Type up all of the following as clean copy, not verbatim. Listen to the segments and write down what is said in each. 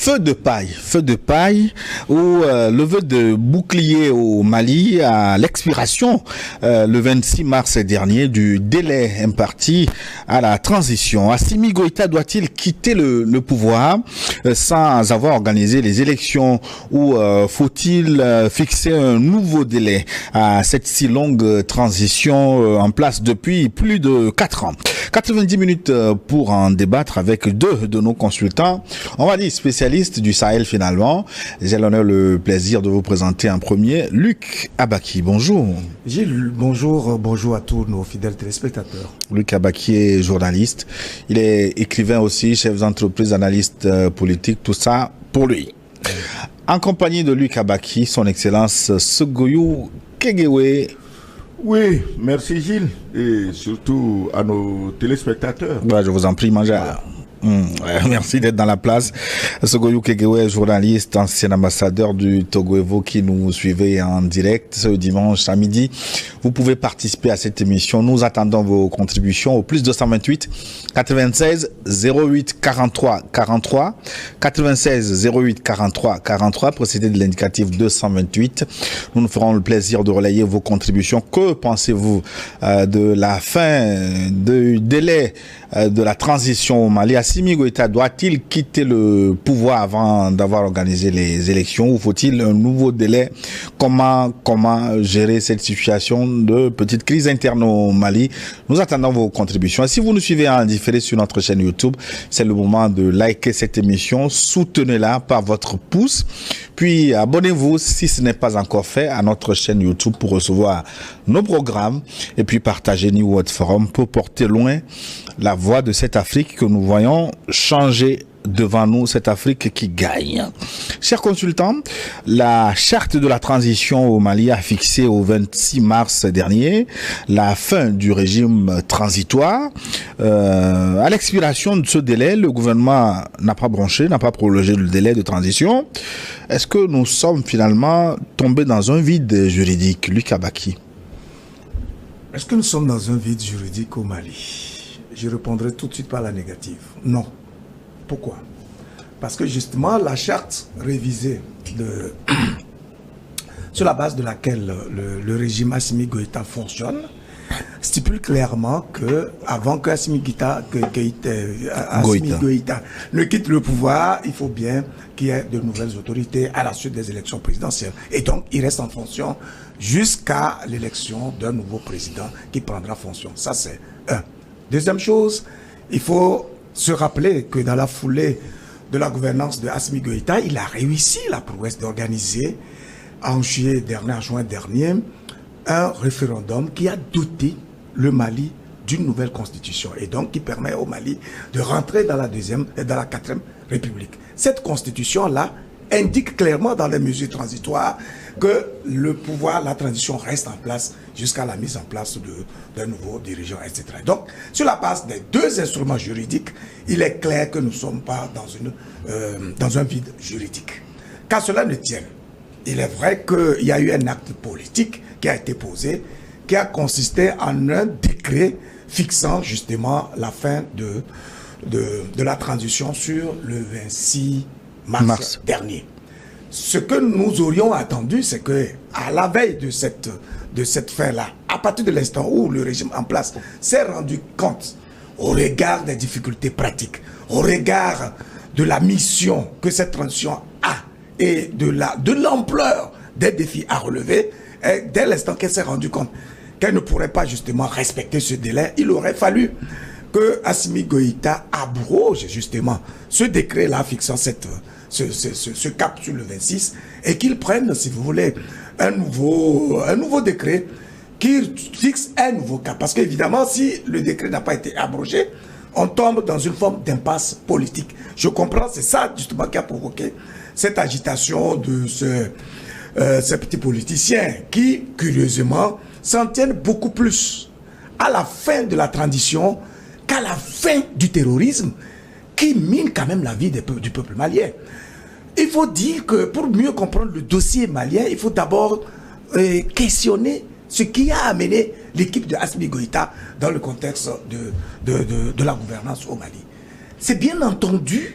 feu de paille, où le vœu de bouclier au Mali à l'expiration le 26 mars dernier du délai imparti à la transition. Assimi Goïta doit-il quitter le pouvoir sans avoir organisé les élections ou faut-il fixer un nouveau délai à cette si longue transition en place depuis plus de 4 ans? 90 minutes pour en débattre avec deux de nos consultants, on va dire spécialistes du Sahel finalement. J'ai l'honneur, le plaisir de vous présenter en premier Luc Abaki. Bonjour. Gilles, bonjour à tous nos fidèles téléspectateurs. Luc Abaki est journaliste, il est écrivain aussi, chef d'entreprise, analyste politique, tout ça pour lui. En compagnie de Luc Abaki, son excellence Segoyou Kegewe. Oui, merci Gilles, et surtout à nos téléspectateurs. Ouais, je vous en prie, Mangea. Merci d'être dans la place. Segoyou Kegewe, journaliste, ancien ambassadeur du Togo Evo qui nous suivait en direct ce dimanche à midi. Vous pouvez participer à cette émission. Nous attendons vos contributions au plus 228 96 08 43 43 96 08 43 43 précédé de l'indicatif 228. Nous nous ferons le plaisir de relayer vos contributions. Que pensez-vous de la fin du délai de la transition au Mali? Assimi Goïta doit-il quitter le pouvoir avant d'avoir organisé les élections ou faut-il un nouveau délai? Comment gérer cette situation de petite crise interne au Mali? Nous attendons vos contributions. Et si vous nous suivez en différé sur notre chaîne YouTube, c'est le moment de liker cette émission. Soutenez-la par votre pouce. Puis abonnez-vous si ce n'est pas encore fait à notre chaîne YouTube pour recevoir nos programmes. Et puis partagez New World Forum pour porter loin la voix de cette Afrique que nous voyons changer devant nous, cette Afrique qui gagne. Chers consultants, la charte de la transition au Mali a fixé au 26 mars dernier la fin du régime transitoire. À l'expiration de ce délai, le gouvernement n'a pas prolongé le délai de transition. Est-ce que nous sommes finalement tombés dans un vide juridique, Luc Abaki? Est-ce que nous sommes dans un vide juridique au Mali? Je répondrai tout de suite par la négative. Non. Pourquoi? Parce que justement, la charte révisée sur la base de laquelle le régime Assimi Goïta fonctionne stipule clairement que avant que Assimi Goïta ne quitte le pouvoir, il faut bien qu'il y ait de nouvelles autorités à la suite des élections présidentielles. Et donc, il reste en fonction jusqu'à l'élection d'un nouveau président qui prendra fonction. Ça, c'est un. Deuxième chose, il faut se rappeler que dans la foulée de la gouvernance de Assimi Goïta, il a réussi la prouesse d'organiser en juin dernier, un référendum qui a doté le Mali d'une nouvelle constitution et donc qui permet au Mali de rentrer dans la 4e République. Cette constitution-là indique clairement dans les mesures transitoires que le pouvoir, la transition reste en place jusqu'à la mise en place d'un nouveau dirigeant, etc. Donc, sur la base des deux instruments juridiques, il est clair que nous ne sommes pas dans un vide juridique. Qu'à cela ne tienne, il est vrai qu'il y a eu un acte politique qui a été posé, qui a consisté en un décret fixant justement la fin de la transition sur le 26 mars dernier. Ce que nous aurions attendu, c'est que à la veille de cette fin-là, à partir de l'instant où le régime en place s'est rendu compte, au regard des difficultés pratiques, au regard de la mission que cette transition a et de l'ampleur des défis à relever, et dès l'instant qu'elle s'est rendue compte qu'elle ne pourrait pas justement respecter ce délai, il aurait fallu que Assimi Goïta abroge justement ce décret-là fixant ce cap sur le 26 et qu'il prenne, si vous voulez, un nouveau décret qui fixe un nouveau cap. Parce qu'évidemment, si le décret n'a pas été abrogé, on tombe dans une forme d'impasse politique. Je comprends, c'est ça justement qui a provoqué cette agitation de ces petits politiciens qui, curieusement, s'en tiennent beaucoup plus à la fin de la transition qu'à la fin du terrorisme qui mine quand même la vie du peuple malien. Il faut dire que pour mieux comprendre le dossier malien, il faut d'abord questionner ce qui a amené l'équipe de Assimi Goïta dans le contexte de la gouvernance au Mali. C'est bien entendu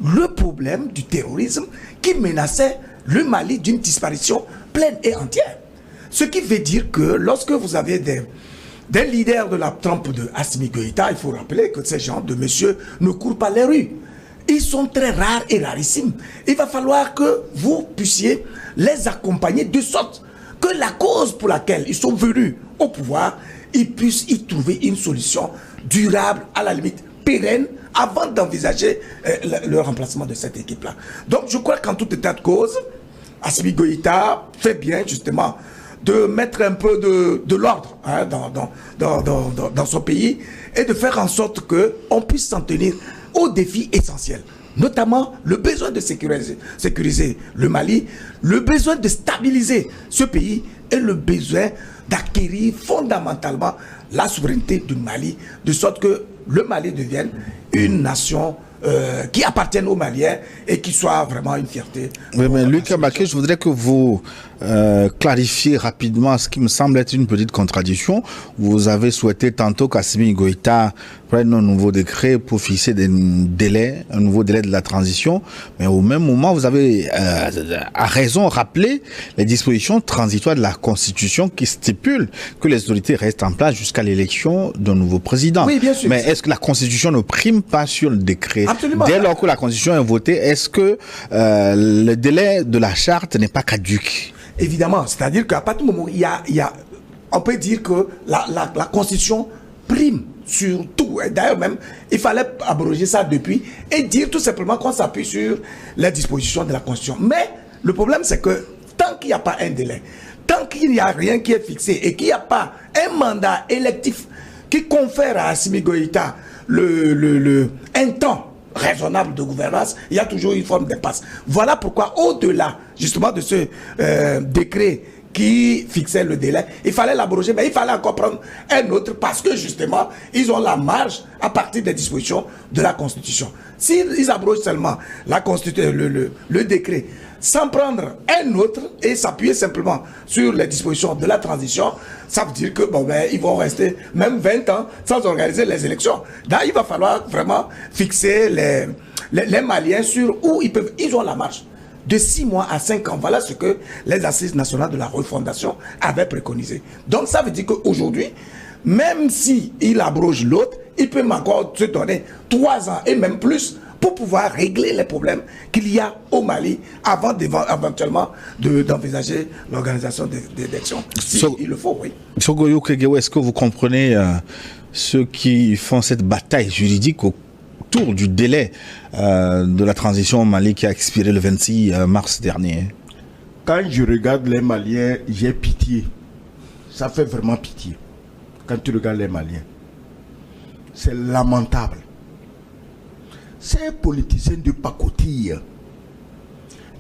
le problème du terrorisme qui menaçait le Mali d'une disparition pleine et entière. Ce qui veut dire que lorsque vous avez des leaders de la trempe de Assimi Goïta, il faut rappeler que ces gens de monsieur ne courent pas les rues. Ils sont très rares et rarissimes. Il va falloir que vous puissiez les accompagner de sorte que la cause pour laquelle ils sont venus au pouvoir, ils puissent y trouver une solution durable, à la limite pérenne, avant d'envisager le remplacement de cette équipe-là. Donc je crois qu'en tout état de cause, Assimi Goïta fait bien justement de mettre un peu de l'ordre hein, dans son pays et de faire en sorte qu'on puisse s'en tenir aux défis essentiels, notamment le besoin de sécuriser le Mali, le besoin de stabiliser ce pays et le besoin d'acquérir fondamentalement la souveraineté du Mali, de sorte que le Mali devienne une nation qui appartienne aux Maliens et qui soit vraiment une fierté. Oui, mais Luc Mbaké, je voudrais que vous clarifiez rapidement ce qui me semble être une petite contradiction. Vous avez souhaité tantôt qu'Assimi Goïta prenne un nouveau décret pour fixer des délais, un nouveau délai de la transition, mais au même moment, vous avez à raison rappelé les dispositions transitoires de la Constitution qui stipulent que les autorités restent en place jusqu'à l'élection d'un nouveau président. Oui, bien sûr. Mais est-ce que la Constitution ne prime pas sur le décret? Absolument. Dès lors que la Constitution est votée, est-ce que le délai de la charte n'est pas caduque? Évidemment, c'est-à-dire qu'à partir du moment où il y a on peut dire que la Constitution prime sur tout. Et d'ailleurs même, il fallait abroger ça depuis et dire tout simplement qu'on s'appuie sur les dispositions de la Constitution. Mais le problème, c'est que tant qu'il n'y a pas un délai, tant qu'il n'y a rien qui est fixé et qu'il n'y a pas un mandat électif qui confère à Assimi Goïta un temps raisonnable de gouvernance, il y a toujours une forme d'impasse. Voilà pourquoi, au-delà justement de ce décret qui fixait le délai, il fallait l'abroger, mais il fallait encore prendre un autre parce que justement, ils ont la marge à partir des dispositions de la Constitution. S'ils abrogent seulement la Constitution, le décret, sans prendre un autre et s'appuyer simplement sur les dispositions de la transition, ça veut dire que bon, ben, ils vont rester même 20 ans sans organiser les élections. Là, il va falloir vraiment fixer les Maliens sur où ils ont la marge. De 6 mois à 5 ans, voilà ce que les assises nationales de la refondation avaient préconisé. Donc ça veut dire qu'aujourd'hui, même s'il abroge l'autre, il peut encore se donner 3 ans et même plus pour pouvoir régler les problèmes qu'il y a au Mali avant éventuellement d'envisager l'organisation des élections. Si il le faut, oui. Sogoyo Kegewa, est-ce que vous comprenez ceux qui font cette bataille juridique autour du délai de la transition au Mali qui a expiré le 26 mars dernier? Quand je regarde les Maliens, j'ai pitié. Ça fait vraiment pitié. Quand tu regardes les Maliens. C'est lamentable. Ces politiciens de pacotille,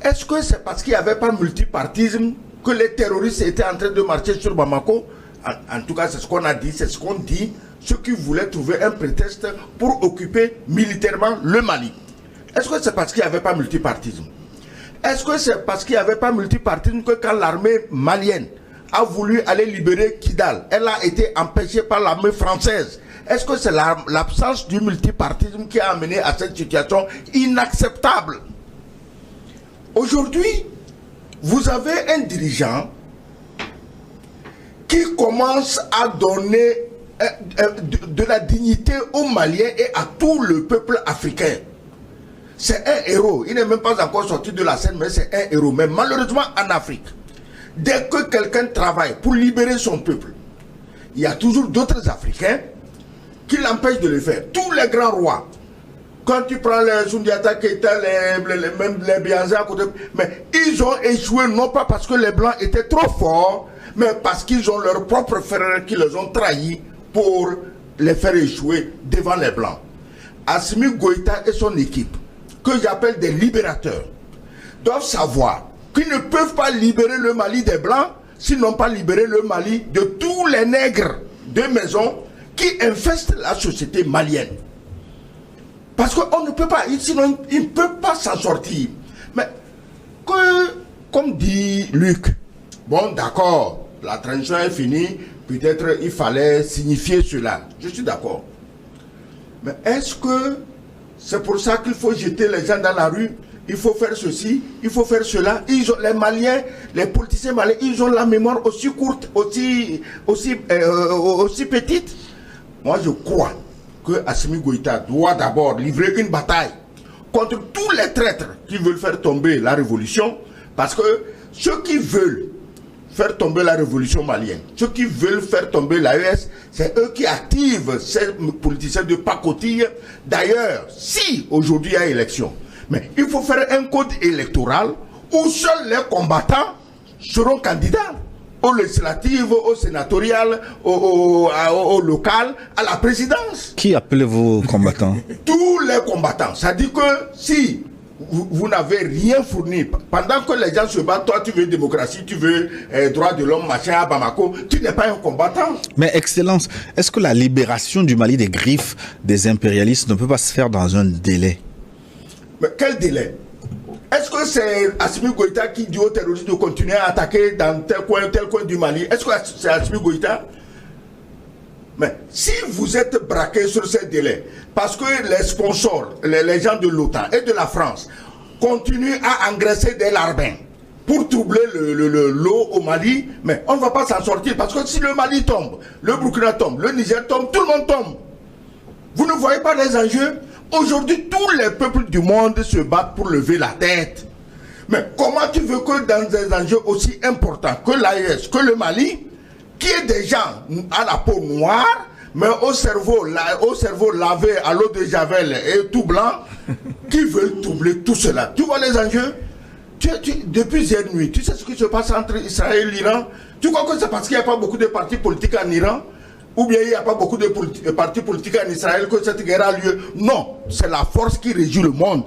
est-ce que c'est parce qu'il n'y avait pas de multipartisme que les terroristes étaient en train de marcher sur Bamako? En tout cas, c'est ce qu'on a dit, c'est ce qu'on dit, ceux qui voulaient trouver un prétexte pour occuper militairement le Mali. Est-ce que c'est parce qu'il n'y avait pas de multipartisme? Est-ce que c'est parce qu'il n'y avait pas de multipartisme que quand l'armée malienne a voulu aller libérer Kidal, elle a été empêchée par l'armée française? Est-ce que c'est l'absence du multipartisme qui a amené à cette situation inacceptable? Aujourd'hui, vous avez un dirigeant qui commence à donner de la dignité aux Maliens et à tout le peuple africain. C'est un héros. Il n'est même pas encore sorti de la scène, mais c'est un héros. Mais malheureusement, en Afrique, dès que quelqu'un travaille pour libérer son peuple, il y a toujours d'autres Africains qui l'empêchent de le faire. Tous les grands rois, quand tu prends les Sundiata Keita, les Bianza à côté, mais ils ont échoué non pas parce que les Blancs étaient trop forts, mais parce qu'ils ont leurs propres frères qui les ont trahis pour les faire échouer devant les Blancs. Assimi Goïta et son équipe, que j'appelle des libérateurs, doivent savoir qu'ils ne peuvent pas libérer le Mali des Blancs s'ils n'ont pas libéré le Mali de tous les nègres de maison qui infestent la société malienne. Parce qu'on ne peut pas, sinon ils ne peuvent pas s'en sortir. Mais comme dit Luc, bon d'accord, la transition est finie, peut-être il fallait signifier cela. Je suis d'accord. Mais est-ce que c'est pour ça qu'il faut jeter les gens dans la rue. Il faut faire ceci, il faut faire cela. Les Maliens, les politiciens maliens, ils ont la mémoire aussi courte, aussi petite. Moi, je crois que Assimi Goïta doit d'abord livrer une bataille contre tous les traîtres qui veulent faire tomber la révolution, parce que ceux qui veulent faire tomber la révolution malienne, ceux qui veulent faire tomber l'AES, c'est eux qui activent ces politiciens de pacotille. D'ailleurs, si aujourd'hui il y a élection, mais il faut faire un code électoral où seuls les combattants seront candidats aux législatives, aux sénatoriales, aux locales, à la présidence. Qui appelez-vous combattants? Tous les combattants. Ça dit que si vous n'avez rien fourni, pendant que les gens se battent, toi tu veux démocratie, tu veux droit de l'homme, machin, à Bamako, tu n'es pas un combattant. Mais Excellence, est-ce que la libération du Mali des griffes des impérialistes ne peut pas se faire dans un délai? Mais quel délai? Est-ce que c'est Assimi Goïta qui dit aux terroristes de continuer à attaquer dans tel coin du Mali? Est-ce que c'est Assimi Goïta? Mais si vous êtes braqué sur ces délais, parce que les sponsors, les gens de l'OTAN et de la France continuent à engraisser des larbins pour troubler l'eau au Mali, mais on ne va pas s'en sortir. Parce que si le Mali tombe, le Burkina tombe, le Niger tombe, tout le monde tombe. Vous ne voyez pas les enjeux? Aujourd'hui, tous les peuples du monde se battent pour lever la tête. Mais comment tu veux que dans des enjeux aussi importants que l'AES, que le Mali, qui est des gens à la peau noire, mais au cerveau lavé à l'eau de Javel et tout blanc, qui veulent troubler tout cela? Tu vois les enjeux? Depuis hier nuit, tu sais ce qui se passe entre Israël et l'Iran? Tu crois que c'est parce qu'il n'y a pas beaucoup de partis politiques en Iran? Ou bien il n'y a pas beaucoup de partis politiques en Israël que cette guerre a lieu? Non, c'est la force qui régit le monde.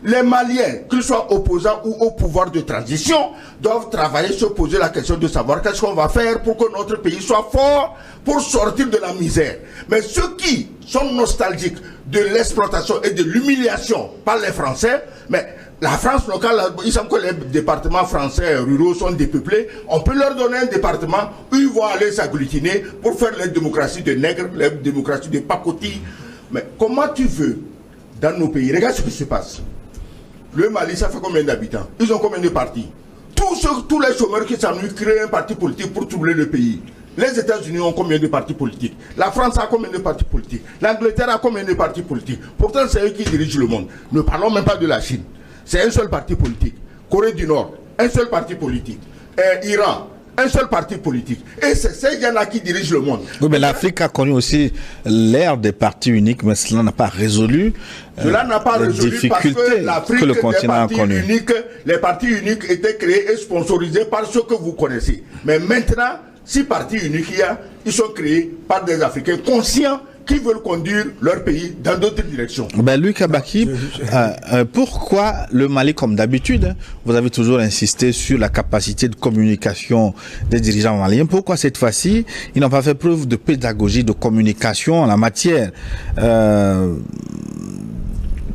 Les Maliens, qu'ils soient opposants ou au pouvoir de transition, doivent travailler, se poser la question de savoir qu'est-ce qu'on va faire pour que notre pays soit fort, pour sortir de la misère. Mais ceux qui sont nostalgiques de l'exploitation et de l'humiliation par les Français, mais la France locale, il semble que les départements français ruraux sont dépeuplés. On peut leur donner un département où ils vont aller s'agglutiner pour faire la démocratie de nègres, la démocratie de pacotis. Mais comment tu veux, dans nos pays, regarde ce qui se passe. Le Mali, ça fait combien d'habitants? Ils ont combien de partis? Tous les chômeurs qui s'ennuient créent un parti politique pour troubler le pays. Les États-Unis ont combien de partis politiques? La France a combien de partis politiques? L'Angleterre a combien de partis politiques? Pourtant, c'est eux qui dirigent le monde. Ne parlons même pas de la Chine. C'est un seul parti politique. Corée du Nord, un seul parti politique. Iran, un seul parti politique. Et c'est ces gens-là qui dirigent le monde. Oui, mais l'Afrique a connu aussi l'ère des partis uniques, mais cela n'a pas résolu cela n'a pas résolu parce que l'Afrique des partis uniques, les partis uniques étaient créés et sponsorisés par ceux que vous connaissez. Mais maintenant, si partis uniques il y a, ils sont créés par des Africains conscients qui veulent conduire leur pays dans d'autres directions. Ben, Louis Kabaki, pourquoi le Mali, comme d'habitude, vous avez toujours insisté sur la capacité de communication des dirigeants maliens, pourquoi cette fois-ci, ils n'ont pas fait preuve de pédagogie, de communication en la matière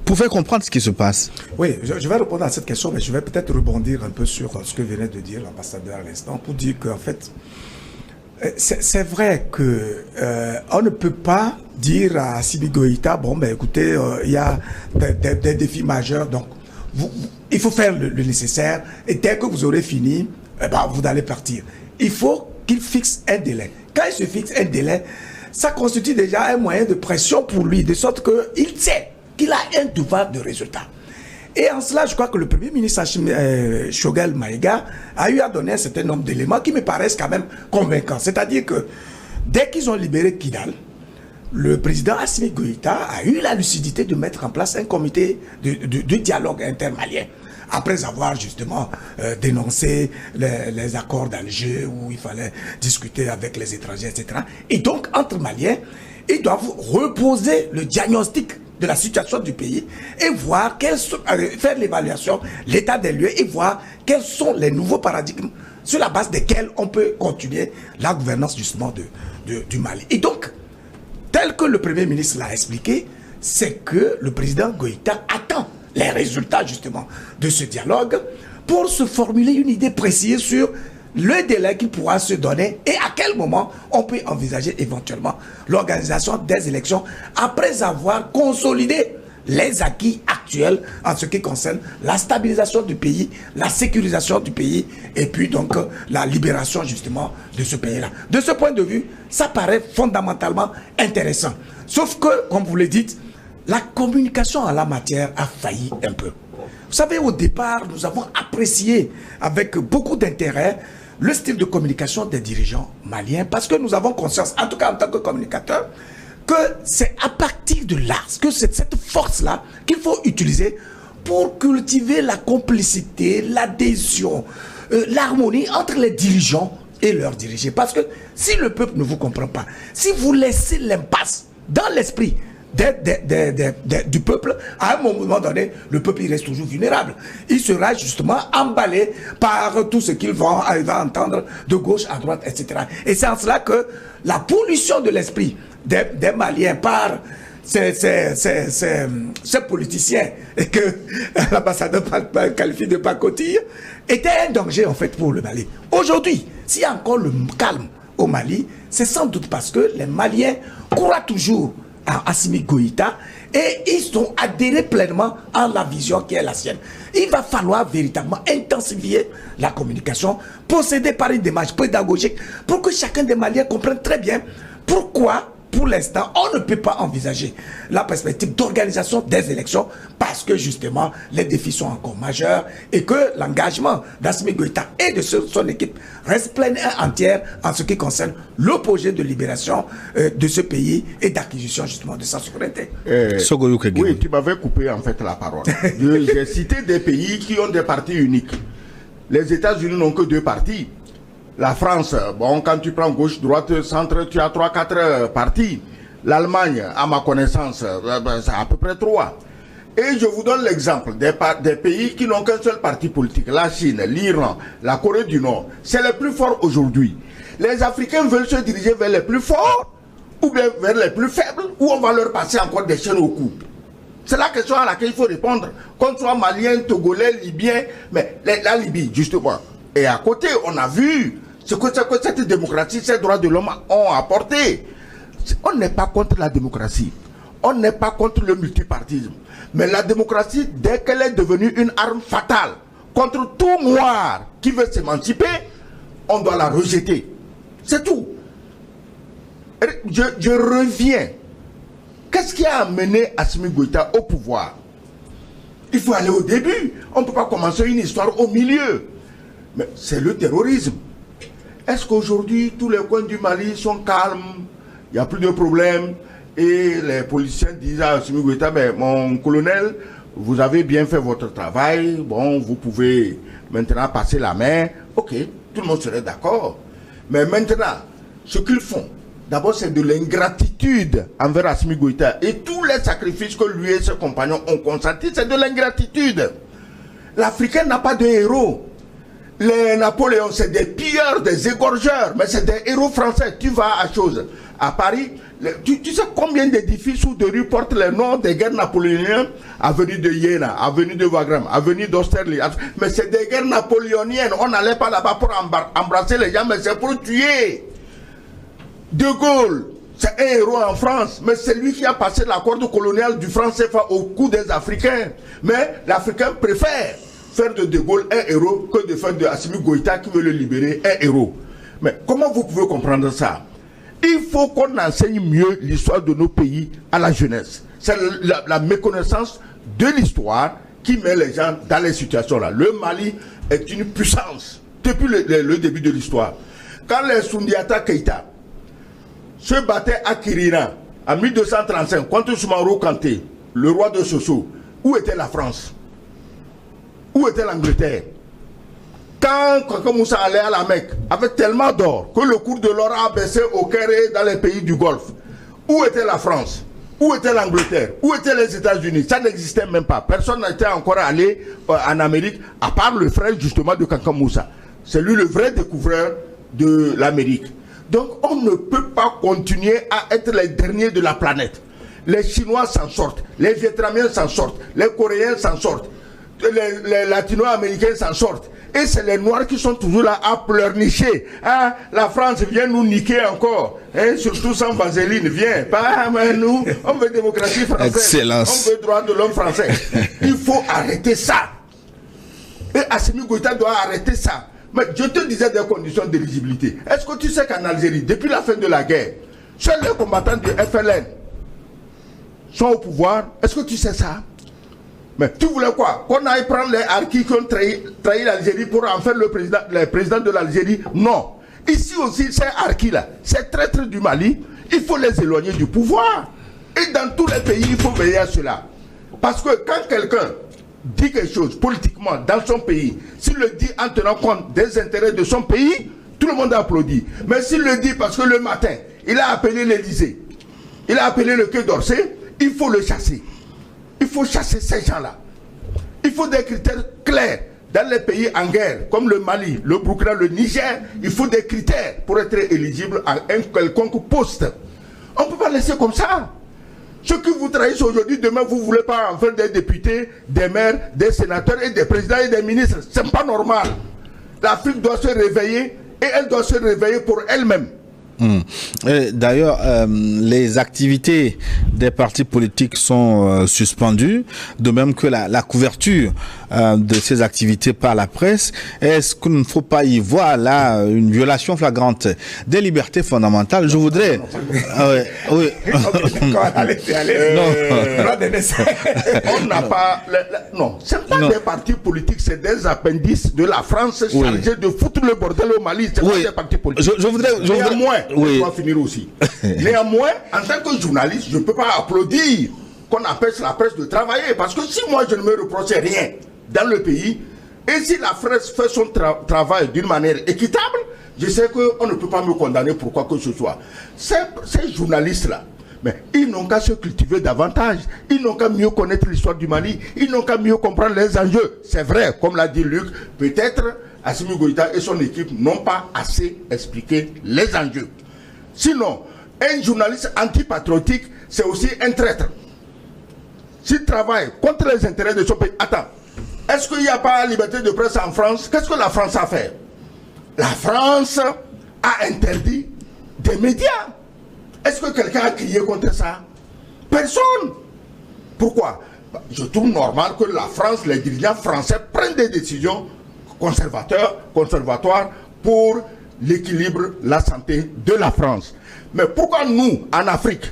pour faire comprendre ce qui se passe? Oui, je vais répondre à cette question, mais je vais peut-être rebondir un peu sur ce que venait de dire l'ambassadeur à l'instant, pour dire qu'en fait, c'est vrai que on ne peut pas dire à Assimi Goïta, bon ben écoutez, il y a des défis majeurs, donc il faut faire le nécessaire, et dès que vous aurez fini, vous allez partir. Il faut qu'il fixe un délai. Quand il se fixe un délai, ça constitue déjà un moyen de pression pour lui, de sorte qu'il sait qu'il a un devoir de résultat. Et en cela, je crois que le Premier ministre Choguel Maïga a eu à donner un certain nombre d'éléments qui me paraissent quand même convaincants. C'est-à-dire que dès qu'ils ont libéré Kidal, le président Assimi Goïta a eu la lucidité de mettre en place un comité de dialogue intermalien. Après avoir justement dénoncé les accords d'Alger où il fallait discuter avec les étrangers, etc. Et donc, entre Maliens, ils doivent reposer le diagnostic de la situation du pays et voir faire l'évaluation, l'état des lieux et voir quels sont les nouveaux paradigmes sur la base desquels on peut continuer la gouvernance justement du Mali. Et donc, tel que le Premier ministre l'a expliqué, c'est que le président Goïta attend les résultats justement de ce dialogue pour se formuler une idée précise sur le délai qu'il pourra se donner et à quel moment on peut envisager éventuellement l'organisation des élections après avoir consolidé les acquis actuels en ce qui concerne la stabilisation du pays, la sécurisation du pays et puis donc la libération justement de ce pays-là. De ce point de vue, ça paraît fondamentalement intéressant. Sauf que, comme vous le dites, la communication en la matière a failli un peu. Vous savez, au départ, nous avons apprécié avec beaucoup d'intérêt le style de communication des dirigeants maliens parce que nous avons conscience, en tout cas en tant que communicateurs, que c'est à partir de là, que c'est cette force-là qu'il faut utiliser pour cultiver la complicité, l'adhésion, l'harmonie entre les dirigeants et leurs dirigés. Parce que si le peuple ne vous comprend pas, si vous laissez l'impasse dans l'esprit du peuple, à un moment donné, le peuple il reste toujours vulnérable. Il sera justement emballé par tout ce qu'il va entendre de gauche à droite, etc. Et c'est en cela que la pollution de l'esprit des Maliens par ces politiciens et que l'ambassadeur qualifie de pacotille était un danger en fait pour le Mali. Aujourd'hui, s'il y a encore le calme au Mali, c'est sans doute parce que les Maliens croient toujours à Assimi Goïta et ils ont adhéré pleinement à la vision qui est la sienne. Il va falloir véritablement intensifier la communication, procéder par une démarche pédagogique pour que chacun des Maliens comprenne très bien pourquoi, pour l'instant, on ne peut pas envisager la perspective d'organisation des élections parce que justement, les défis sont encore majeurs et que l'engagement d'Assimi Goïta et de son équipe reste plein et entière en ce qui concerne le projet de libération de ce pays et d'acquisition justement de sa souveraineté. Oui, tu m'avais coupé en fait la parole. J'ai cité des pays qui ont des partis uniques. Les États-Unis n'ont que 2 partis. La France, bon, quand tu prends gauche, droite, centre, tu as 3-4 partis. L'Allemagne, à ma connaissance, c'est à peu près 3. Et je vous donne l'exemple des pays qui n'ont qu'un seul parti politique. La Chine, l'Iran, la Corée du Nord. C'est les plus forts aujourd'hui. Les Africains veulent se diriger vers les plus forts ou bien vers les plus faibles ou on va leur passer encore des chaînes au cou. C'est la question à laquelle il faut répondre. Qu'on soit malien, togolais, libyen, mais la Libye, justement. Et à côté, on a vu ce que cette démocratie, ces droits de l'homme ont apporté. On n'est pas contre la démocratie. On n'est pas contre le multipartisme. Mais la démocratie, dès qu'elle est devenue une arme fatale contre tout noir qui veut s'émanciper, on doit la rejeter. C'est tout. Je reviens. Qu'est-ce qui a amené Assimi Goïta au pouvoir? Il faut aller au début. On ne peut pas commencer une histoire au milieu. Mais c'est le terrorisme. Est-ce qu'aujourd'hui, tous les coins du Mali sont calmes? Il n'y a plus de problème. Et les policiers disent à Assimi Goïta, mais mon colonel, vous avez bien fait votre travail. Bon, vous pouvez maintenant passer la main. Ok, tout le monde serait d'accord. Mais maintenant, ce qu'ils font, d'abord, c'est de l'ingratitude envers Assimi Goïta. Et tous les sacrifices que lui et ses compagnons ont consentis, c'est de l'ingratitude. L'Africain n'a pas de héros. Les Napoléons, c'est des pilleurs, des égorgeurs, mais c'est des héros français. Tu vas à chose. À Paris, tu sais combien d'édifices ou de rues portent les noms des guerres napoléoniennes? Avenue de Iéna, avenue de Wagram, avenue d'Austerlitz. Mais c'est des guerres napoléoniennes. On n'allait pas là-bas pour embrasser les gens, mais c'est pour tuer. De Gaulle, c'est un héros en France, mais c'est lui qui a passé l'accord colonial du franc CFA au cou des Africains. Mais l'Africain préfère faire de Gaulle un héros que de faire de Assimi Goïta qui veut le libérer un héros. Mais comment vous pouvez comprendre ça? Il faut qu'on enseigne mieux l'histoire de nos pays à la jeunesse. C'est la méconnaissance de l'histoire qui met les gens dans les situations-là. Le Mali est une puissance depuis le début de l'histoire. Quand les Soundiata Keïta se battaient à Kirina en 1235 contre Soumaoro Kanté, le roi de Soso, où était la France? Où était l'Angleterre? Quand Kaka Moussa allait à la Mecque avec tellement d'or que le cours de l'or a baissé au Caire et dans les pays du Golfe, où était la France? Où était l'Angleterre? Où étaient les États-Unis? Ça n'existait même pas. Personne n'était encore allé en Amérique, à part le frère justement de Kaka Moussa. C'est lui le vrai découvreur de l'Amérique. Donc on ne peut pas continuer à être les derniers de la planète. Les Chinois s'en sortent, les Vietnamiens s'en sortent, les Coréens s'en sortent. les latino-américains s'en sortent. Et c'est les noirs qui sont toujours là à pleurnicher. Ah, la France vient nous niquer encore. Hein, surtout sans vaseline, viens. Pas, mais nous, on veut démocratie française. Excellence. On veut droit de l'homme français. Il faut arrêter ça. Et Assimi Goïta doit arrêter ça. Mais je te disais des conditions d'éligibilité. Est-ce que tu sais qu'en Algérie, depuis la fin de la guerre, seuls les combattants du FLN sont au pouvoir? Est-ce que tu sais ça? Mais tu voulais quoi? Qu'on aille prendre les harkis qui ont trahi l'Algérie pour en faire le président de l'Algérie? Non. Ici aussi, ces harkis-là, ces traîtres du Mali, il faut les éloigner du pouvoir. Et dans tous les pays, il faut veiller à cela. Parce que quand quelqu'un dit quelque chose politiquement dans son pays, s'il le dit en tenant compte des intérêts de son pays, tout le monde applaudit. Mais s'il le dit parce que le matin, il a appelé l'Élysée, il a appelé le Quai d'Orsay, il faut le chasser. Il faut chasser ces gens-là. Il faut des critères clairs. Dans les pays en guerre, comme le Mali, le Burkina, le Niger, il faut des critères pour être éligible à un quelconque poste. On ne peut pas laisser comme ça. Ceux qui vous trahissent aujourd'hui, demain, vous ne voulez pas en faire des députés, des maires, des sénateurs et des présidents et des ministres. Ce n'est pas normal. L'Afrique doit se réveiller et elle doit se réveiller pour elle-même. D'ailleurs, les activités des partis politiques sont suspendues, de même que la couverture de ces activités par la presse. Est-ce qu'il ne faut pas y voir là une violation flagrante des libertés fondamentales? Je voudrais... oui. On n'a pas... Non, ce n'est pas des partis politiques, c'est des appendices de la France chargés de foutre le bordel au Mali. C'est pas des partis politiques. Je voudrais... Néanmoins, je dois finir aussi. Néanmoins, en tant que journaliste, je ne peux pas applaudir qu'on empêche la presse de travailler. Parce que si moi, je ne me reprochais rien dans le pays, et si la presse fait son travail d'une manière équitable, je sais qu'on ne peut pas me condamner pour quoi que ce soit. Ces journalistes-là, mais ils n'ont qu'à se cultiver davantage. Ils n'ont qu'à mieux connaître l'histoire du Mali. Ils n'ont qu'à mieux comprendre les enjeux. C'est vrai, comme l'a dit Luc, peut-être Assimi Goïta et son équipe n'ont pas assez expliqué les enjeux. Sinon, un journaliste antipatriotique, c'est aussi un traître. S'il travaille contre les intérêts de son pays... Attends, est-ce qu'il n'y a pas liberté de presse en France? Qu'est-ce que la France a fait? La France a interdit des médias. Est-ce que quelqu'un a crié contre ça? Personne. Pourquoi? Je trouve normal que la France, les dirigeants français prennent des décisions conservatoires pour l'équilibre, la santé de la France. Mais pourquoi nous, en Afrique,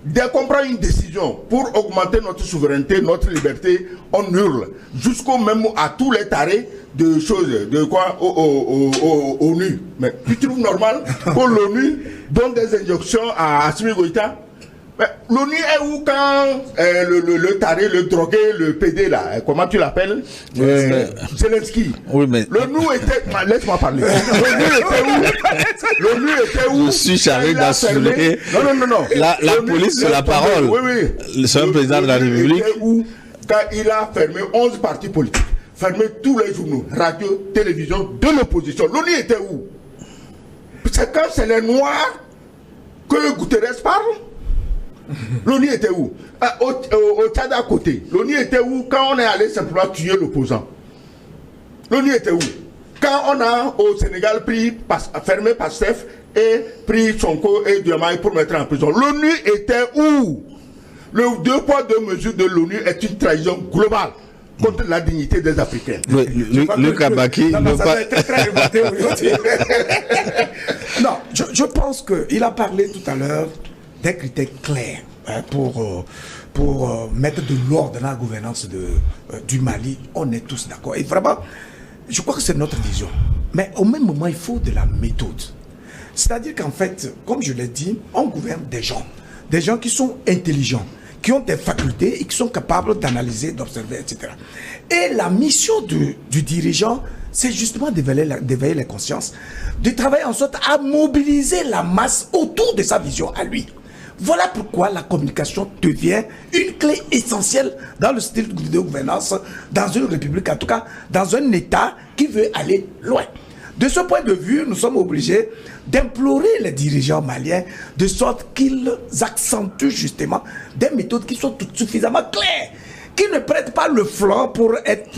dès qu'on prend une décision pour augmenter notre souveraineté, notre liberté, on hurle jusqu'au même à tous les tarés de choses, de quoi au ONU. Mais tu trouves normal que l'ONU donne des injonctions à Assimi Goïta? L'ONU est où quand le taré, le drogué, le PD là, comment tu l'appelles, Zelensky. Oui, mais... L'ONU était... Laisse-moi parler. L'ONU était où? Je suis chargé d'assurer la police sur la parole. Oui. C'est un président de la République. Était où quand il a fermé 11 partis politiques, fermé tous les journaux, radio, télévision de l'opposition? L'ONU était où? C'est quand c'est les Noirs que Guterres parle? L'ONU était où? Au Tchad à côté. L'ONU était où quand on est allé simplement tuer l'opposant? L'ONU était où? Quand on a au Sénégal fermé Pastef et pris Sonko et Diomaye pour mettre en prison. L'ONU était où? Le 2 poids 2 mesures de l'ONU est une trahison globale contre la dignité des Africains. Le Kabaki ne pas... Non, je pense qu'il a parlé tout à l'heure des critères clairs pour mettre de l'ordre dans la gouvernance du Mali. On est tous d'accord. Et vraiment, je crois que c'est notre vision. Mais au même moment, il faut de la méthode. C'est-à-dire qu'en fait, comme je l'ai dit, on gouverne des gens qui sont intelligents, qui ont des facultés et qui sont capables d'analyser, d'observer, etc. Et la mission du dirigeant, c'est justement d'éveiller les consciences, de travailler en sorte à mobiliser la masse autour de sa vision à lui. Voilà pourquoi la communication devient une clé essentielle dans le style de gouvernance, dans une république, en tout cas dans un État qui veut aller loin. De ce point de vue, nous sommes obligés d'implorer les dirigeants maliens de sorte qu'ils accentuent justement des méthodes qui sont suffisamment claires, qui ne prêtent pas le flanc pour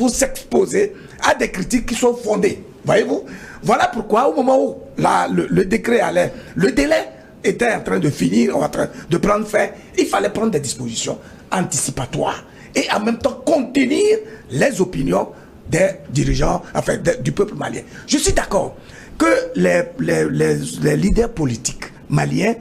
s'exposer à des critiques qui sont fondées. Voyez-vous? Voilà pourquoi au moment où le décret allait, le délai était en train de finir, en train de prendre fin, il fallait prendre des dispositions anticipatoires et en même temps contenir les opinions des dirigeants, enfin du peuple malien. Je suis d'accord que les leaders politiques maliens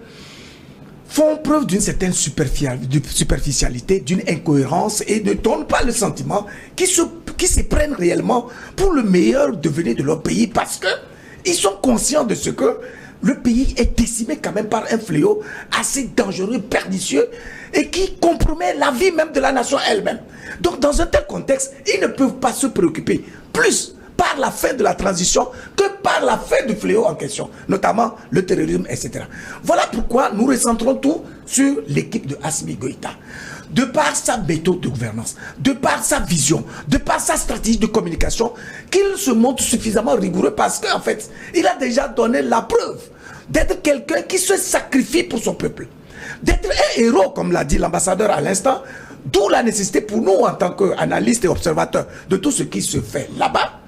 font preuve d'une certaine superficialité, d'une incohérence et ne donnent pas le sentiment qu'ils se prennent réellement pour le meilleur devenir de leur pays parce que ils sont conscients de ce que le pays est décimé quand même par un fléau assez dangereux, pernicieux et qui compromet la vie même de la nation elle-même. Donc dans un tel contexte, ils ne peuvent pas se préoccuper plus par la fin de la transition que par la fin du fléau en question, notamment le terrorisme, etc. Voilà pourquoi nous recentrons tout sur l'équipe de Assimi Goïta. De par sa méthode de gouvernance, de par sa vision, de par sa stratégie de communication, qu'il se montre suffisamment rigoureux parce qu'en fait, il a déjà donné la preuve d'être quelqu'un qui se sacrifie pour son peuple. D'être un héros, comme l'a dit l'ambassadeur à l'instant, d'où la nécessité pour nous, en tant qu'analystes et observateurs de tout ce qui se fait là-bas,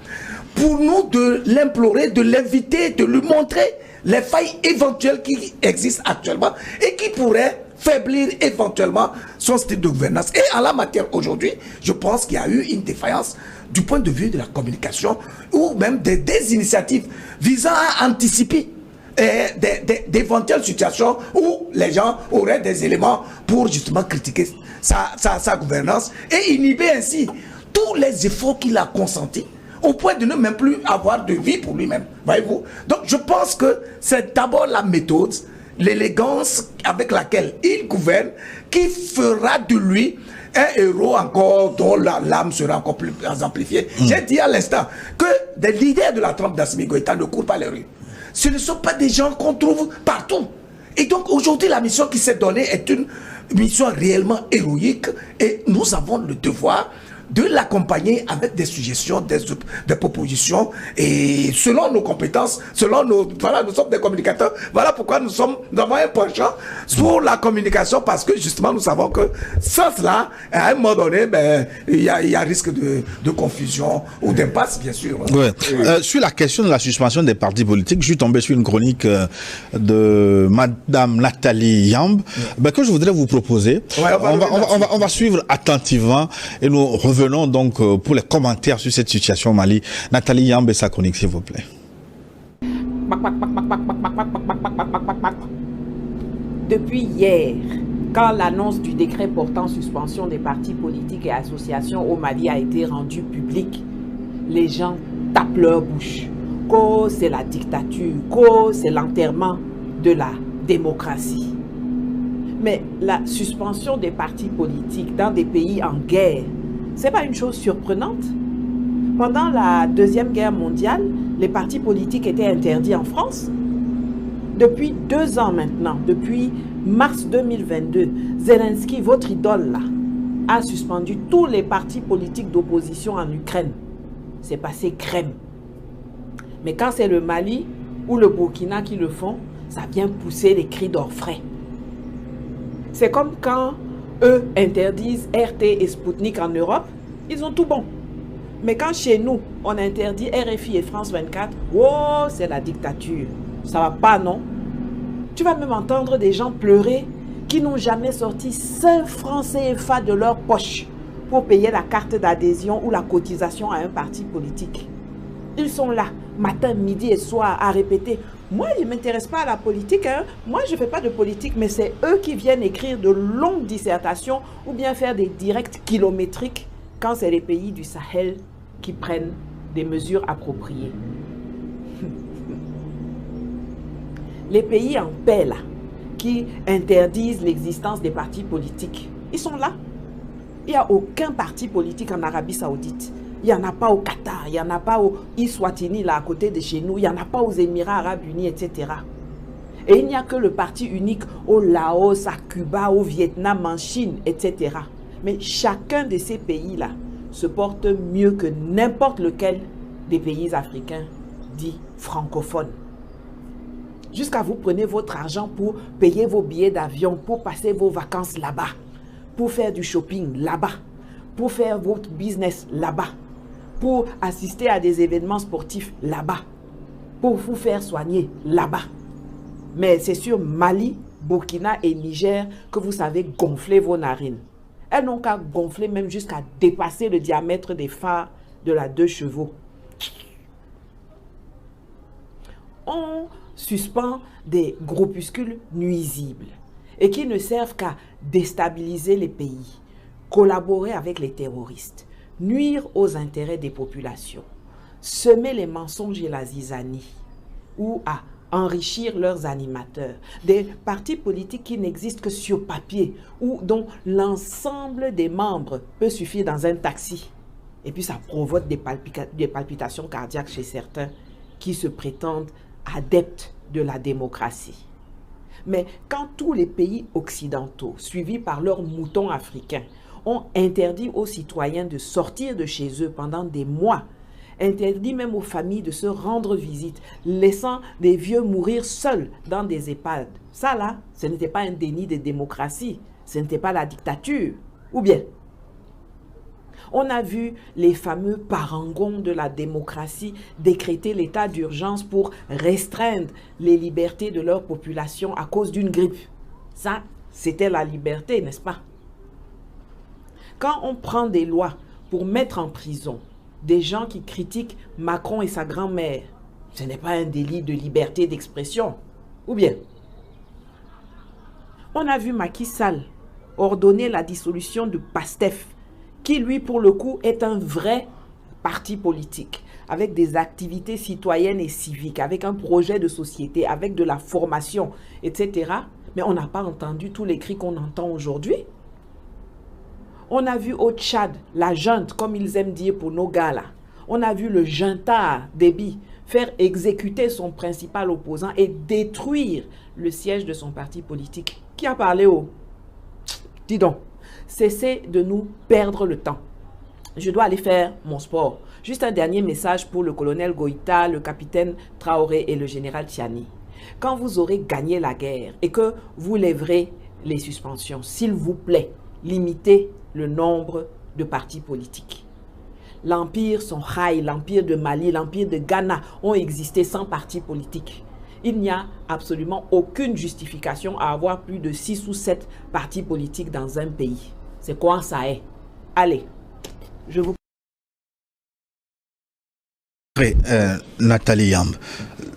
pour nous de l'implorer, de l'inviter, de lui montrer les failles éventuelles qui existent actuellement et qui pourraient faiblir éventuellement son style de gouvernance. Et en la matière aujourd'hui, je pense qu'il y a eu une défaillance du point de vue de la communication ou même des initiatives visant à anticiper d'éventuelles situations où les gens auraient des éléments pour justement critiquer sa gouvernance et inhiber ainsi tous les efforts qu'il a consentis au point de ne même plus avoir de vie pour lui-même. Voyez-vous? Donc je pense que c'est d'abord la méthode, l'élégance avec laquelle il gouverne qui fera de lui un héros encore dont l'âme sera encore plus amplifiée. J'ai dit à l'instant que des leaders de la trempe d'Assimi Goïta ne courent pas les rues. Ce ne sont pas des gens qu'on trouve partout. Et donc aujourd'hui la mission qui s'est donnée est une mission réellement héroïque et nous avons le devoir de l'accompagner avec des suggestions, des propositions et selon nos compétences, selon nos... Voilà, nous sommes des communicateurs. Voilà pourquoi nous avons un penchant pour la communication parce que justement nous savons que sans cela, à un moment donné, ben, il y a risque de confusion ou d'impasse, bien sûr. Ouais. Sur la question de la suspension des partis politiques, je suis tombé sur une chronique de Madame Nathalie Yamb que je voudrais vous proposer. Ouais, on va suivre attentivement et nous revenons donc pour les commentaires sur cette situation au Mali. Nathalie Yamb et sa chronique, s'il vous plaît. Depuis hier, quand l'annonce du décret portant suspension des partis politiques et associations au Mali a été rendue publique, les gens tapent leur bouche. Que c'est la dictature, que c'est l'enterrement de la démocratie. Mais la suspension des partis politiques dans des pays en guerre, c'est pas une chose surprenante. Pendant la Deuxième Guerre mondiale, les partis politiques étaient interdits en France. Depuis 2 ans maintenant, depuis mars 2022, Zelensky, votre idole là, a suspendu tous les partis politiques d'opposition en Ukraine. C'est passé crème. Mais quand c'est le Mali ou le Burkina qui le font, ça vient pousser les cris d'orfraie. C'est comme quand eux interdisent RT et Sputnik en Europe, ils ont tout bon. Mais quand chez nous, on interdit RFI et France 24, oh, c'est la dictature. Ça va pas, non? Tu vas même entendre des gens pleurer qui n'ont jamais sorti 5 francs CFA de leur poche pour payer la carte d'adhésion ou la cotisation à un parti politique. Ils sont là, matin, midi et soir, à répéter. Moi, je ne m'intéresse pas à la politique. Hein. Moi, je ne fais pas de politique, mais c'est eux qui viennent écrire de longues dissertations ou bien faire des directs kilométriques quand c'est les pays du Sahel qui prennent des mesures appropriées. Les pays en paix, là, qui interdisent l'existence des partis politiques, ils sont là. Il n'y a aucun parti politique en Arabie Saoudite. Il n'y en a pas au Qatar, il n'y en a pas au Eswatini, là à côté de chez nous, il n'y en a pas aux Émirats Arabes Unis, etc. Et il n'y a que le parti unique au Laos, à Cuba, au Vietnam, en Chine, etc. Mais chacun de ces pays-là se porte mieux que n'importe lequel des pays africains dits francophones. Jusqu'à vous prenez votre argent pour payer vos billets d'avion, pour passer vos vacances là-bas, pour faire du shopping là-bas, pour faire votre business là-bas, pour assister à des événements sportifs là-bas, pour vous faire soigner là-bas. Mais c'est sur Mali, Burkina et Niger que vous savez gonfler vos narines. Elles n'ont qu'à gonfler même jusqu'à dépasser le diamètre des phares de la 2 chevaux. On suspend des groupuscules nuisibles et qui ne servent qu'à déstabiliser les pays, collaborer avec les terroristes, nuire aux intérêts des populations, semer les mensonges et la zizanie, ou à enrichir leurs animateurs. Des partis politiques qui n'existent que sur papier, ou dont l'ensemble des membres peut suffire dans un taxi. Et puis ça provoque des palpitations cardiaques chez certains qui se prétendent adeptes de la démocratie. Mais quand tous les pays occidentaux, suivis par leurs moutons africains, ont interdit aux citoyens de sortir de chez eux pendant des mois, interdit même aux familles de se rendre visite, laissant des vieux mourir seuls dans des EHPAD. Ça là, ce n'était pas un déni de démocratie, ce n'était pas la dictature. Ou bien, on a vu les fameux parangons de la démocratie décréter l'état d'urgence pour restreindre les libertés de leur population à cause d'une grippe. Ça, c'était la liberté, n'est-ce pas? Quand on prend des lois pour mettre en prison des gens qui critiquent Macron et sa grand-mère, ce n'est pas un délit de liberté d'expression. Ou bien, on a vu Macky Sall ordonner la dissolution de PASTEF, qui lui, pour le coup, est un vrai parti politique, avec des activités citoyennes et civiques, avec un projet de société, avec de la formation, etc. Mais on n'a pas entendu tous les cris qu'on entend aujourd'hui. On a vu au Tchad, la junte, comme ils aiment dire pour nos gars là. On a vu le junta Déby faire exécuter son principal opposant et détruire le siège de son parti politique. Qui a parlé au... Dis donc, cessez de nous perdre le temps. Je dois aller faire mon sport. Juste un dernier message pour le colonel Goïta, le capitaine Traoré et le général Tiani. Quand vous aurez gagné la guerre et que vous lèverez les suspensions, s'il vous plaît, limitez le nombre de partis politiques. L'empire Songhai, l'empire de Mali, l'empire de Ghana ont existé sans partis politiques. Il n'y a absolument aucune justification à avoir plus de 6 ou 7 partis politiques dans un pays. C'est quoi ça est? Allez, je vous... Nathalie Yamb.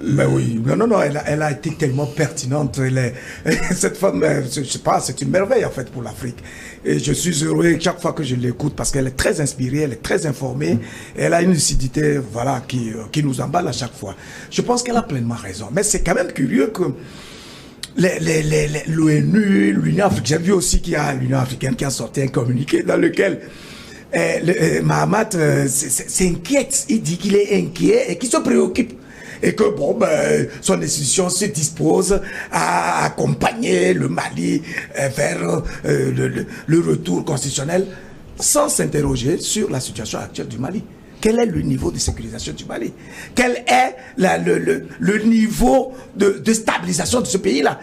Mais oui, non, elle a été tellement pertinente. Cette femme, je sais pas, c'est une merveille en fait pour l'Afrique. Et je suis heureux chaque fois que je l'écoute parce qu'elle est très inspirée, elle est très informée. Et elle a une lucidité, voilà, qui nous emballe à chaque fois. Je pense qu'elle a pleinement raison. Mais c'est quand même curieux que l'ONU, l'Union africaine, j'ai vu aussi qu'il y a l'Union africaine qui a sorti un communiqué dans lequel Mahamat s'inquiète, il dit qu'il est inquiet et qu'il se préoccupe. Et que bon, son institution se dispose à accompagner le Mali vers le retour constitutionnel sans s'interroger sur la situation actuelle du Mali. Quel est le niveau de sécurisation du Mali? Quel est le niveau de stabilisation de ce pays-là?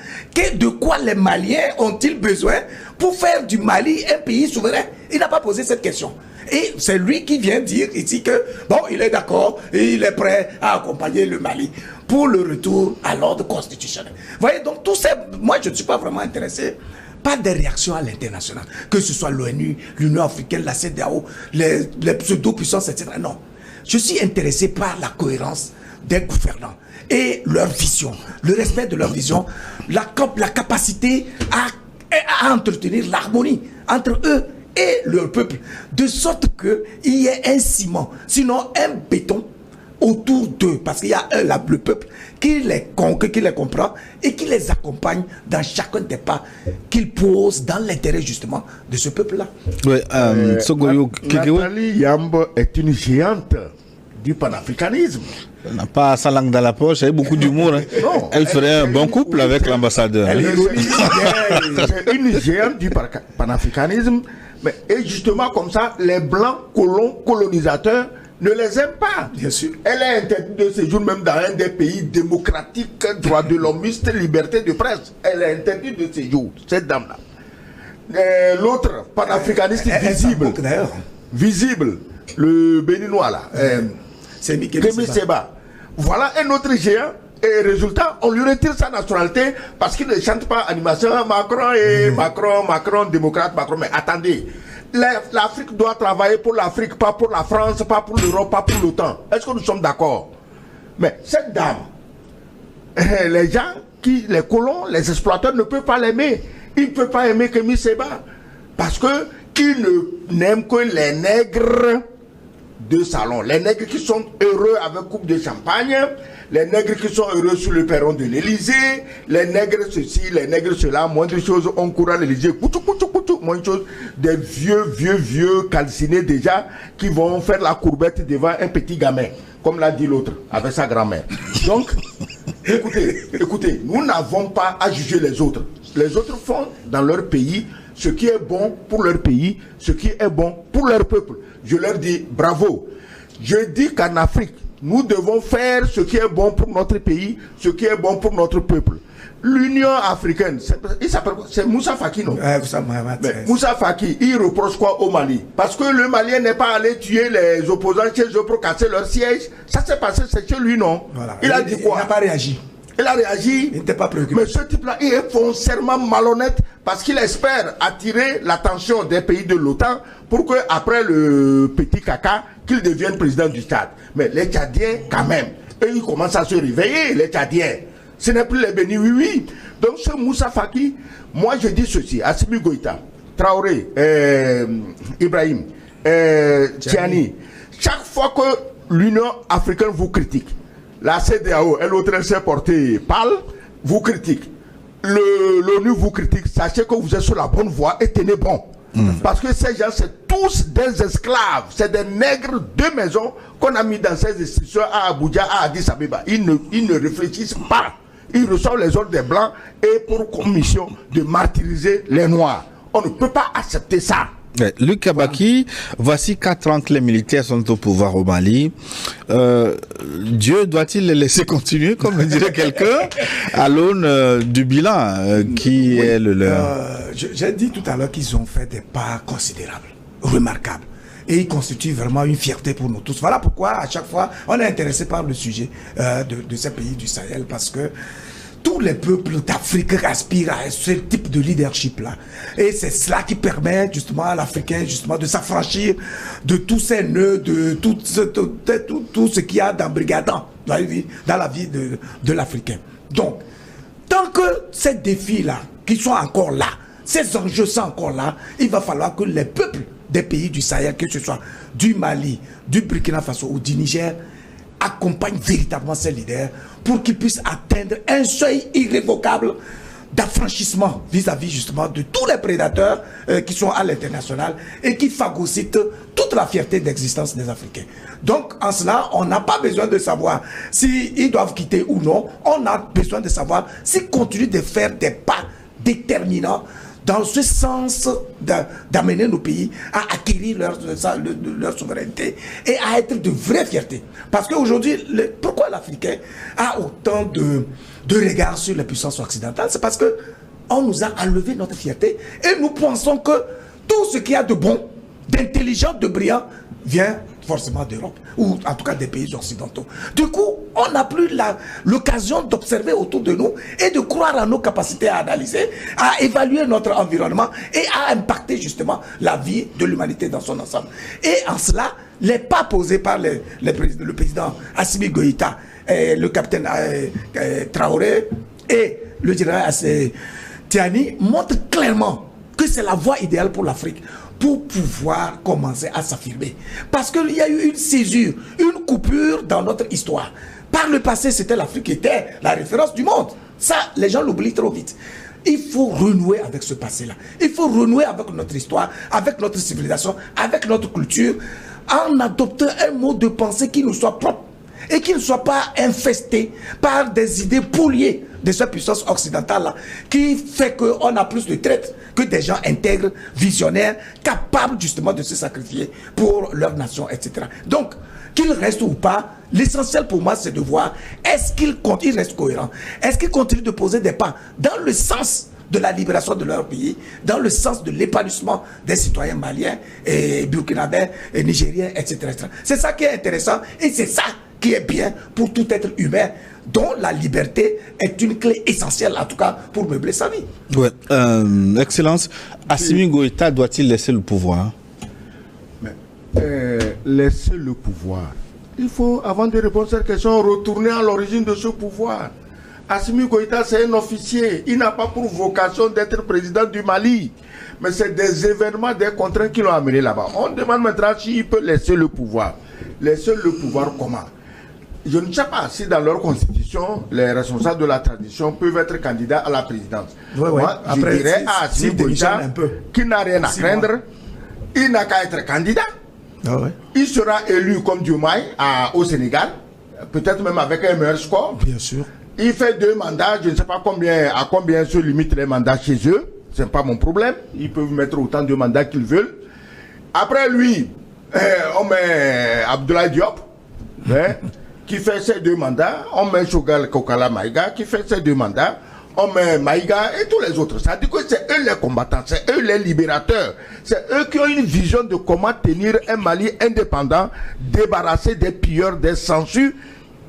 De quoi les Maliens ont-ils besoin pour faire du Mali un pays souverain? Il n'a pas posé cette question. Et c'est lui qui vient dire ici que, bon, il est d'accord et il est prêt à accompagner le Mali pour le retour à l'ordre constitutionnel. Vous voyez, donc tout ça, moi je ne suis pas vraiment intéressé par des réactions à l'international, que ce soit l'ONU, l'Union africaine, la CEDEAO, les pseudo-puissances, etc. Non, je suis intéressé par la cohérence des gouvernants et leur vision, le respect de leur vision, la capacité à entretenir l'harmonie entre eux et leur peuple, de sorte qu'il y ait un ciment, sinon un béton autour d'eux, parce qu'il y a le peuple qui les comprend et qui les accompagne dans chacun des pas qu'ils posent dans l'intérêt justement de ce peuple-là. Oui, Nathalie Yamb est une géante du panafricanisme. Elle n'a pas sa langue dans la poche, elle a beaucoup d'humour. Hein. Elle ferait un bon couple avec l'ambassadeur. C'est une géante du panafricanisme. Mais, et justement, comme ça, les blancs colonisateurs ne les aiment pas. Bien sûr. Elle est interdite de séjour même dans un des pays démocratiques, droits de l'hommiste, liberté de presse. Elle est interdite de séjour, cette dame-là. l'autre panafricaniste visible, le béninois là, c'est Kémy Séba. Voilà un autre géant. Et résultat, on lui retire sa nationalité parce qu'il ne chante pas animation Macron et Macron, démocrate, Macron. Mais attendez, l'Afrique doit travailler pour l'Afrique, pas pour la France, pas pour l'Europe, pas pour l'OTAN. Est-ce que nous sommes d'accord? Mais cette dame, les gens, les colons, les exploiteurs ne peuvent pas l'aimer. Ils ne peuvent pas aimer Kémy Séba parce qu'ils n'aiment que les nègres de salon. Les nègres qui sont heureux avec coupe de champagne, les nègres qui sont heureux sur le perron de l'Élysée, les nègres ceci, les nègres cela, moins de choses, on court à l'Élysée, moins de choses, des vieux calcinés déjà qui vont faire la courbette devant un petit gamin, comme l'a dit l'autre, avec sa grand-mère. Donc, écoutez, nous n'avons pas à juger les autres. Les autres font dans leur pays ce qui est bon pour leur pays, ce qui est bon pour leur peuple. Je leur dis bravo. Je dis qu'en Afrique, nous devons faire ce qui est bon pour notre pays, ce qui est bon pour notre peuple. L'Union africaine, c'est Moussa Faki, non? Moussa Faki, il reproche quoi au Mali? Parce que le Malien n'est pas allé tuer les opposants chez eux pour casser leur siège. Ça s'est passé, c'est chez lui, non? Voilà. Il a dit quoi? Il n'a pas réagi. Il a réagi. Il n'était pas préoccupé. Mais ce type-là, il est foncièrement malhonnête parce qu'il espère attirer l'attention des pays de l'OTAN pour qu'après le petit caca, qu'il devienne président du Tchad. Mais les Tchadiens, quand même, eux, ils commencent à se réveiller, les Tchadiens. Ce n'est plus les bénis, oui. Donc ce Moussa Faki, moi je dis ceci, Assimi Goïta, Traoré, Ibrahim, Tiani, chaque fois que l'Union africaine vous critique, la CEDEAO, elle autre s'est portée pâle, vous critique. L'ONU vous critique, sachez que vous êtes sur la bonne voie et tenez bon. Parce que ces gens, c'est tous des esclaves, c'est des nègres de maison qu'on a mis dans ces institutions à Abuja, à Addis Abeba. Ils ne réfléchissent pas. Ils reçoivent les ordres des Blancs et pour commission de martyriser les Noirs. On ne peut pas accepter ça. Luc Kabaki, voici 4 ans que les militaires sont au pouvoir au Mali. Dieu doit-il les laisser continuer, comme dirait quelqu'un, à l'aune du bilan qui est le leur? J'ai dit tout à l'heure qu'ils ont fait des pas considérables, remarquables. Et ils constituent vraiment une fierté pour nous tous. Voilà pourquoi, à chaque fois, on est intéressé par le sujet de ces pays du Sahel, parce que tous les peuples d'Afrique aspirent à ce type de leadership-là. Et c'est cela qui permet justement à l'Africain justement de s'affranchir de tous ces nœuds, de tout ce qu'il y a d'embrigadant dans la vie de l'Africain. Donc, tant que ces défis-là, qui sont encore là, ces enjeux sont encore là, il va falloir que les peuples des pays du Sahel, que ce soit du Mali, du Burkina Faso ou du Niger, accompagnent véritablement ces leaders pour qu'ils puissent atteindre un seuil irrévocable d'affranchissement vis-à-vis justement de tous les prédateurs qui sont à l'international et qui phagocytent toute la fierté d'existence des Africains. Donc en cela, on n'a pas besoin de savoir s'ils doivent quitter ou non, on a besoin de savoir s'ils continuent de faire des pas déterminants dans ce sens d'amener nos pays à acquérir leur souveraineté et à être de vraies fiertés. Parce qu'aujourd'hui, pourquoi l'Africain a autant de regards sur les puissances occidentales? C'est parce qu'on nous a enlevé notre fierté et nous pensons que tout ce qu'il y a de bon, d'intelligent, de brillant vient forcément d'Europe, ou en tout cas des pays occidentaux. Du coup, on n'a plus l'occasion d'observer autour de nous et de croire à nos capacités à analyser, à évaluer notre environnement et à impacter justement la vie de l'humanité dans son ensemble. Et en cela, les pas posés par le président Assimi Goïta, le capitaine Traoré et le général Tiani montrent clairement que c'est la voie idéale pour l'Afrique, pour pouvoir commencer à s'affirmer. Parce qu'il y a eu une césure, une coupure dans notre histoire. Par le passé, c'était l'Afrique qui était la référence du monde. Ça, les gens l'oublient trop vite. Il faut renouer avec ce passé-là. Il faut renouer avec notre histoire, avec notre civilisation, avec notre culture, en adoptant un mode de pensée qui nous soit propre et qui ne soit pas infesté par des idées polluées de cette puissance occidentale-là, qui fait qu'on a plus de traite que des gens intègres, visionnaires, capables justement de se sacrifier pour leur nation, etc. Donc, qu'il reste ou pas, l'essentiel pour moi, c'est de voir, est-ce qu'il reste cohérent? Est-ce qu'il continue de poser des pas dans le sens de la libération de leur pays, dans le sens de l'épanouissement des citoyens maliens et burkinabés et nigériens, etc. C'est ça qui est intéressant et c'est ça qui est bien pour tout être humain, dont la liberté est une clé essentielle, en tout cas, pour meubler sa vie. Ouais. Excellence, Assimi Goïta doit-il laisser le pouvoir? Laisser le pouvoir. Il faut, avant de répondre à cette question, retourner à l'origine de ce pouvoir. Assimi Goïta, c'est un officier. Il n'a pas pour vocation d'être président du Mali. Mais c'est des événements, des contraintes qui l'ont amené là-bas. On demande maintenant s'il peut laisser le pouvoir. Laisser le pouvoir comment? Je ne sais pas si dans leur constitution, les responsables de la tradition peuvent être candidats à la présidence. Moi, après, je dirais à Assimi Goïta qui n'a rien à craindre. Il n'a qu'à être candidat. Il sera élu comme Diomaye au Sénégal, peut-être même avec un meilleur score. Bien sûr. Il fait 2 mandats, je ne sais pas à combien se limitent les mandats chez eux. Ce n'est pas mon problème. Ils peuvent mettre autant de mandats qu'ils veulent. Après lui, on met Abdoulaye Diop, qui fait ses 2 mandats. On met Chogal Kokala Maïga, qui fait ses 2 mandats. On met Maïga et tous les autres. Ça dit que c'est eux les combattants, c'est eux les libérateurs. C'est eux qui ont une vision de comment tenir un Mali indépendant, débarrassé des pilleurs, des censures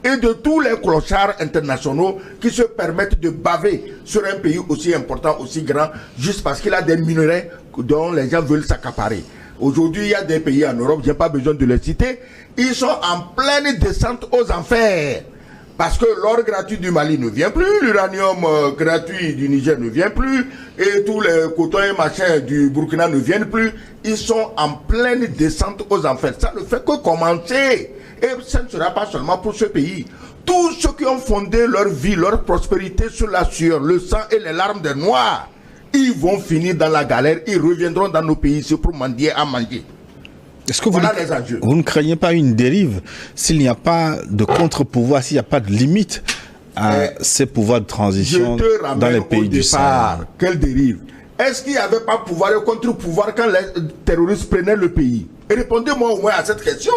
et de tous les clochards internationaux qui se permettent de baver sur un pays aussi important, aussi grand, juste parce qu'il a des minerais dont les gens veulent s'accaparer. Aujourd'hui, il y a des pays en Europe, je n'ai pas besoin de les citer, ils sont en pleine descente aux enfers. Parce que l'or gratuit du Mali ne vient plus, l'uranium gratuit du Niger ne vient plus, et tous les cotons et machins du Burkina ne viennent plus. Ils sont en pleine descente aux enfers. Ça ne fait que commencer. Et ça ne sera pas seulement pour ce pays. Tous ceux qui ont fondé leur vie, leur prospérité sur la sueur, le sang et les larmes des Noirs, ils vont finir dans la galère, ils reviendront dans nos pays ici pour mendier à manger. Est-ce que vous ne craignez pas une dérive s'il n'y a pas de contre-pouvoir, s'il n'y a pas de limite à ces pouvoirs de transition dans les pays du Sahel? Quelle dérive? Est-ce qu'il n'y avait pas pouvoir et contre-pouvoir quand les terroristes prenaient le pays? Et répondez-moi au moins à cette question.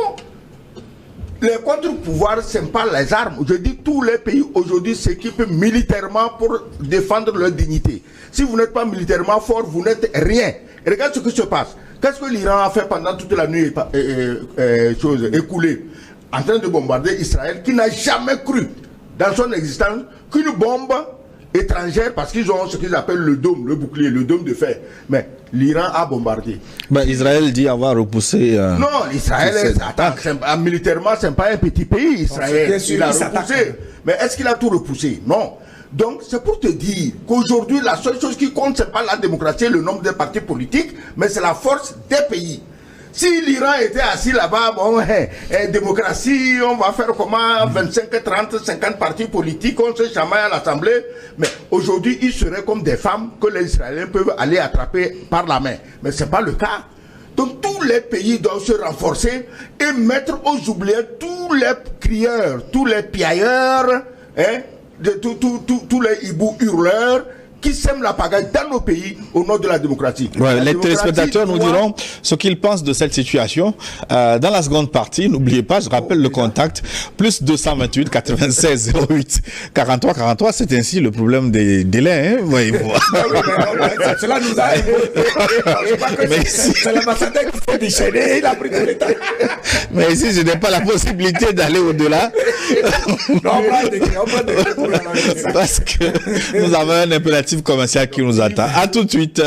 Les contre-pouvoirs, ce n'est pas les armes. Je dis tous les pays aujourd'hui s'équipent militairement pour défendre leur dignité. Si vous n'êtes pas militairement fort, vous n'êtes rien. Et regarde ce qui se passe. Qu'est-ce que l'Iran a fait pendant toute la nuit écoulée, en train de bombarder Israël, qui n'a jamais cru dans son existence qu'une bombe étrangère, parce qu'ils ont ce qu'ils appellent le dôme, le bouclier, le dôme de fer. Mais l'Iran a bombardé. Ben, Israël dit avoir repoussé... non, Israël, militairement, ce n'est pas un petit pays. Israël, il a repoussé. Mais est-ce qu'il a tout repoussé? Non. Donc, c'est pour te dire qu'aujourd'hui, la seule chose qui compte, ce n'est pas la démocratie et le nombre de partis politiques, mais c'est la force des pays. Si l'Iran était assis là-bas, bon, démocratie, on va faire comment 25, 30, 50 partis politiques, on se chamaille à l'Assemblée. Mais aujourd'hui, ils seraient comme des femmes que les Israéliens peuvent aller attraper par la main. Mais ce n'est pas le cas. Donc tous les pays doivent se renforcer et mettre aux oubliettes tous les crieurs, tous les piailleurs, de tous les hiboux hurleurs qui sèment la pagaille dans nos pays au nom de la démocratie. Ouais, les téléspectateurs nous diront ce qu'ils pensent de cette situation. Dans la seconde partie, n'oubliez pas, je rappelle le contact, plus 228 96 08 43 43. C'est ainsi le problème des délais. Hein, cela nous a aidé. C'est l'ambassadeur qui faut déchaîner, il a pris tout le temps. Mais ici, je n'ai pas la possibilité d'aller au-delà. Parce que nous avons un impératif commercial qui nous attend. À tout de suite.